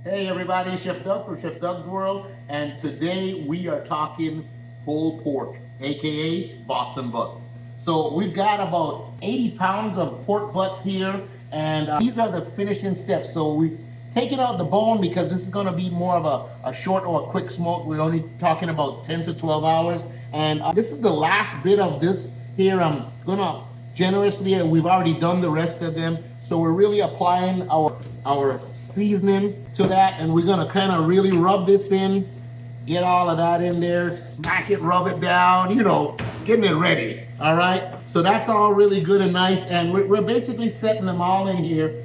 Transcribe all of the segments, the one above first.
Hey everybody, Chef Doug from Chef Doug's World, and today we are talking pulled pork, aka Boston butts. So we've got about 80 pounds of pork butts here, and these are the finishing steps. So we've taken out the bone because this is going to be more of a short or a quick smoke. We're only talking about 10 to 12 hours, and this is the last bit of this here. I'm gonna generously, we've already done the rest of them, so we're really applying our seasoning to that, and we're gonna kind of really rub this in, get all of that in there, smack it, rub it down, getting it ready. All right, so that's all really good and nice, and we're basically setting them all in here.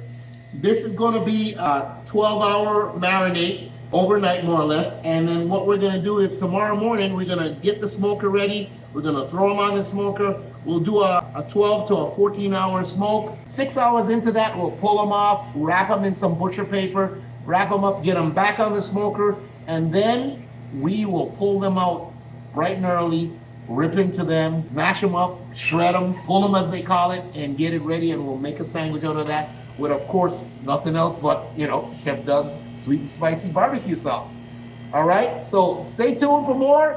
This is going to be a 12-hour marinade overnight, more or less. And then what we're going to do is tomorrow morning, we're going to get the smoker ready. We're going to throw them on the smoker. We'll do a 12 to a 14-hour smoke. 6 hours into that, we'll pull them off, wrap them in some butcher paper, wrap them up, get them back on the smoker, and then we will pull them out bright and early, rip into them, mash them up, shred them, pull them as they call it, and get it ready, and we'll make a sandwich out of that with, of course, nothing else but, Chef Doug's sweet and spicy barbecue sauce. All right, so stay tuned for more,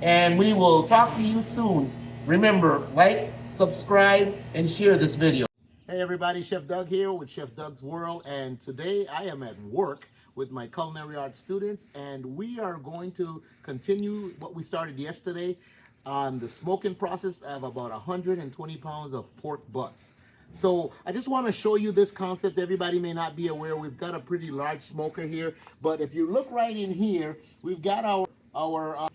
and we will talk to you soon. Remember, like, subscribe, and share this video. Hey everybody, Chef Doug here with Chef Doug's World, and today I am at work with my culinary arts students, and we are going to continue what we started yesterday on the smoking process of about 120 pounds of pork butts. So I just want to show you this concept. Everybody may not be aware. We've got a pretty large smoker here, but if you look right in here, we've got our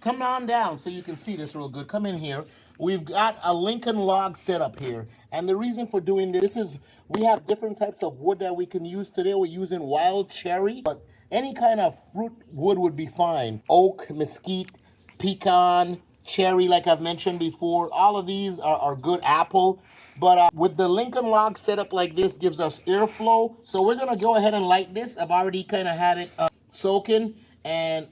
come on down so you can see this real good. Come in here. We've got a Lincoln log set up here, and the reason for doing this is we have different types of wood that we can use. Today we're using wild cherry, but any kind of fruit wood would be fine. Oak, mesquite, pecan, cherry, like I've mentioned before. All of these are good. Apple. But with the Lincoln log set up like this, gives us airflow. So we're going to go ahead and light this. I've already kind of had it soaking. And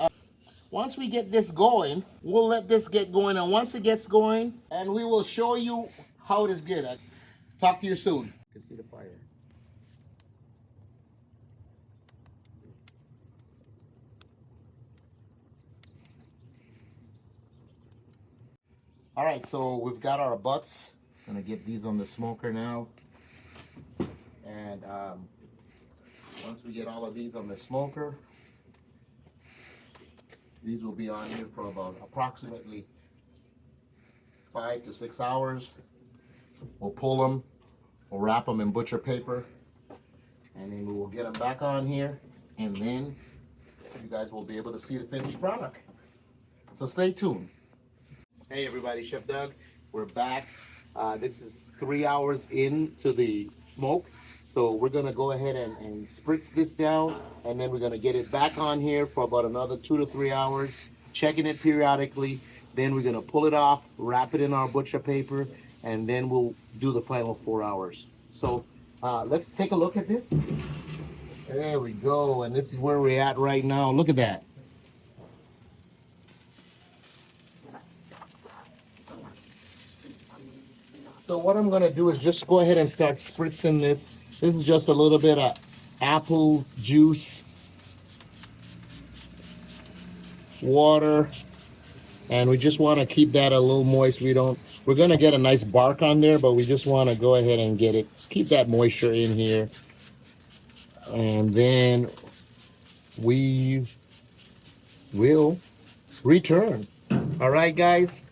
once we get this going, we'll let this get going. And once it gets going, and we will show you how it is good. Talk to you soon. You can see the fire. All right, so we've got our butts. Gonna get these on the smoker now, and once we get all of these on the smoker, these will be on here for about approximately 5 to 6 hours. We'll pull them, we'll wrap them in butcher paper, and then we will get them back on here, and then you guys will be able to see the finished product. So stay tuned. Hey everybody, Chef Doug, we're back. This is 3 hours into the smoke. So we're gonna go ahead and spritz this down, and then we're gonna get it back on here for about another 2 to 3 hours, checking it periodically. Then we're gonna pull it off, wrap it in our butcher paper, and then we'll do the final 4 hours. So let's take a look at this. There we go, and this is where we're at right now. Look at that. So what I'm gonna do is just go ahead and start spritzing this. This is just a little bit of apple juice, water, and we just wanna keep that a little moist. We're gonna get a nice bark on there, but we just wanna go ahead and keep that moisture in here. And then we will return. All right, guys?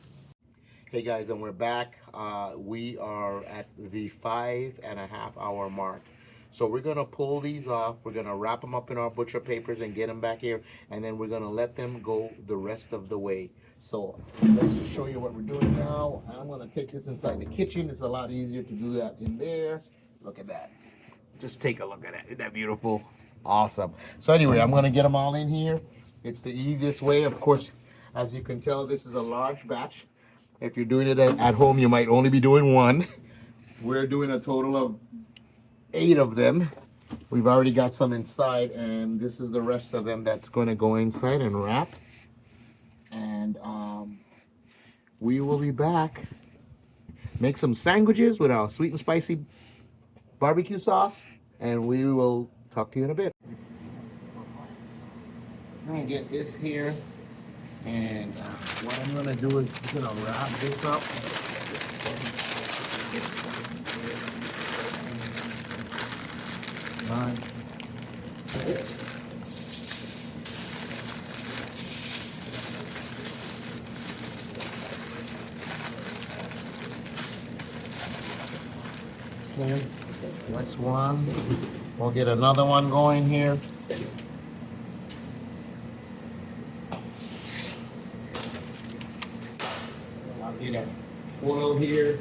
Hey guys, and we're back. We are at the 5.5 hour mark. So we're gonna pull these off. We're gonna wrap them up in our butcher papers and get them back here, and then we're gonna let them go the rest of the way. So let's just show you what we're doing now. I'm gonna take this inside the kitchen. It's a lot easier to do that in there. Look at that. Just take a look at that. Isn't that beautiful? Awesome. So anyway, I'm gonna get them all in here. It's the easiest way. Of course, as you can tell, this is a large batch. If you're doing it at home, you might only be doing one. We're doing a total of 8 of them. We've already got some inside, and this is the rest of them that's going to go inside and wrap. And we will be back. Make some sandwiches with our sweet and spicy barbecue sauce, and we will talk to you in a bit. gonna get this here, and what I'm gonna do is I'm gonna wrap this up. Right. Okay, that's one. We'll get another one going here. I'll get a foil here.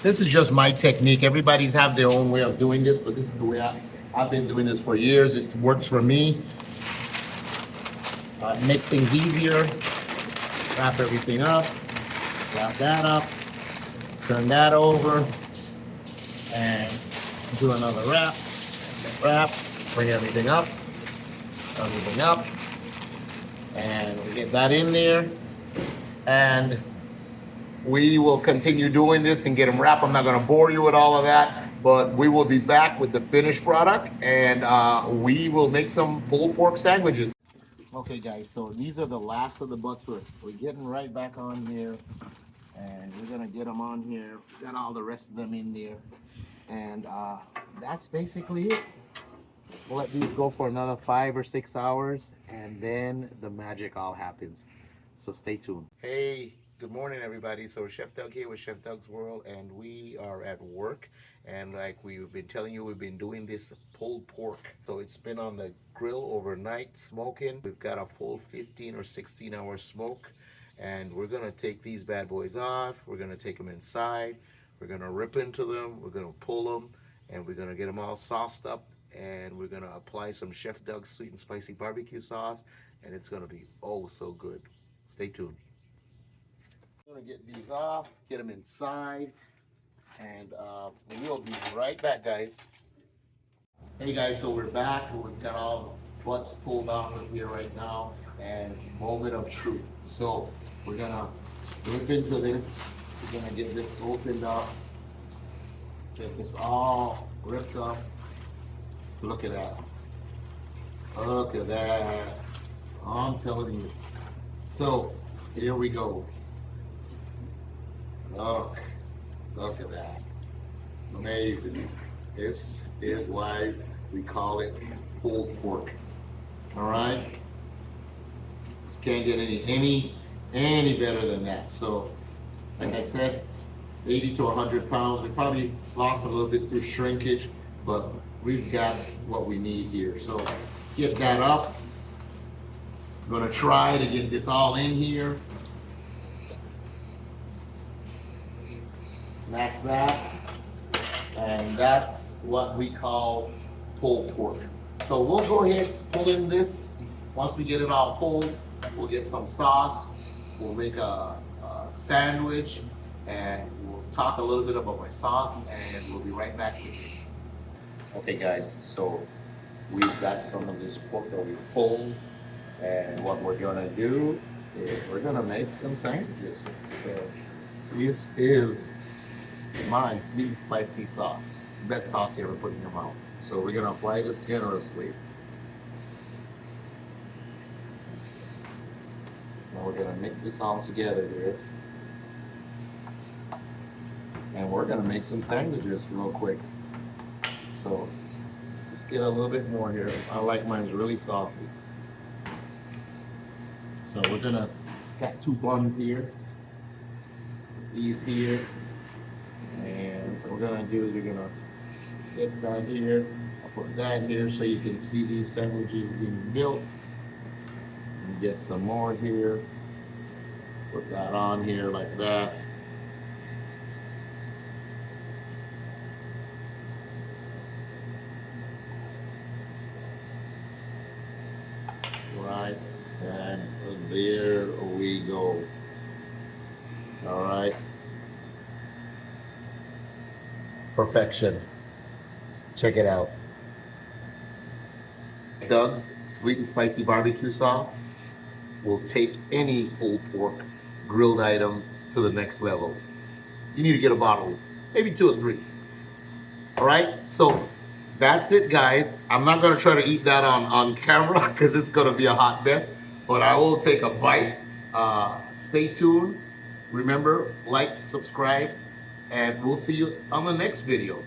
This is just my technique. Everybody's have their own way of doing this, but this is the way I've been doing this for years. It works for me. It makes things easier. Wrap everything up. Wrap that up. Turn that over. And do another wrap. Wrap. Bring everything up. Everything up. And we get that in there. And we will continue doing this and get them wrapped. I'm not going to bore you with all of that, but we will be back with the finished product, and we will make some pulled pork sandwiches. Okay, guys, so these are the last of the butts. We're getting right back on here, and we're going to get them on here. We got all the rest of them in there, and that's basically it. We'll let these go for another 5 or 6 hours, and then the magic all happens. So stay tuned. Hey. Good morning, everybody. So Chef Doug here with Chef Doug's World, and we are at work. And like we've been telling you, we've been doing this pulled pork. So it's been on the grill overnight smoking. We've got a full 15 or 16 hour smoke, and we're gonna take these bad boys off. We're gonna take them inside. We're gonna rip into them. We're gonna pull them, and we're gonna get them all sauced up. And we're gonna apply some Chef Doug's sweet and spicy barbecue sauce, and it's gonna be oh so good. Stay tuned. I'm gonna get these off, get them inside, and we'll be right back, guys. Hey guys, so we're back. We've got all the butts pulled off of here right now, and moment of truth. So we're gonna rip into this. We're gonna get this opened up. Get this all ripped up. Look at that. Look at that. I'm telling you. So here we go. Look at that. Amazing. This is why we call it pulled pork. All right? This can't get any better than that. So, like I said, 80 to 100 pounds. We probably lost a little bit through shrinkage, but we've got what we need here. So, get that up. I'm gonna try to get this all in here. That's that, and that's what we call pulled pork. So we'll go ahead, pull in this. Once we get it all pulled, we'll get some sauce. We'll make a sandwich, and we'll talk a little bit about my sauce, and we'll be right back with you. Okay guys, so we've got some of this pork that we pulled, and what we're gonna do is we're gonna make some sandwiches. So this is my sweet and spicy sauce. Best sauce you ever put in your mouth. So we're gonna apply this generously. Now we're gonna mix this all together here. And we're gonna make some sandwiches real quick. So let's get a little bit more here. I like mine really saucy. So we're gonna got 2 buns here. These here. And what we're gonna do is we're gonna get that here. I'll put that here so you can see these sandwiches being built. And get some more here. Put that on here like that. Right, and there we go. All right. Perfection. Check it out. Doug's sweet and spicy barbecue sauce will take any pulled pork grilled item to the next level. You need to get a bottle, maybe 2 or 3. All right, so that's it, guys. I'm not gonna try to eat that on camera because it's gonna be a hot mess, but I will take a bite. Stay tuned. Remember, like, subscribe, and we'll see you on the next video.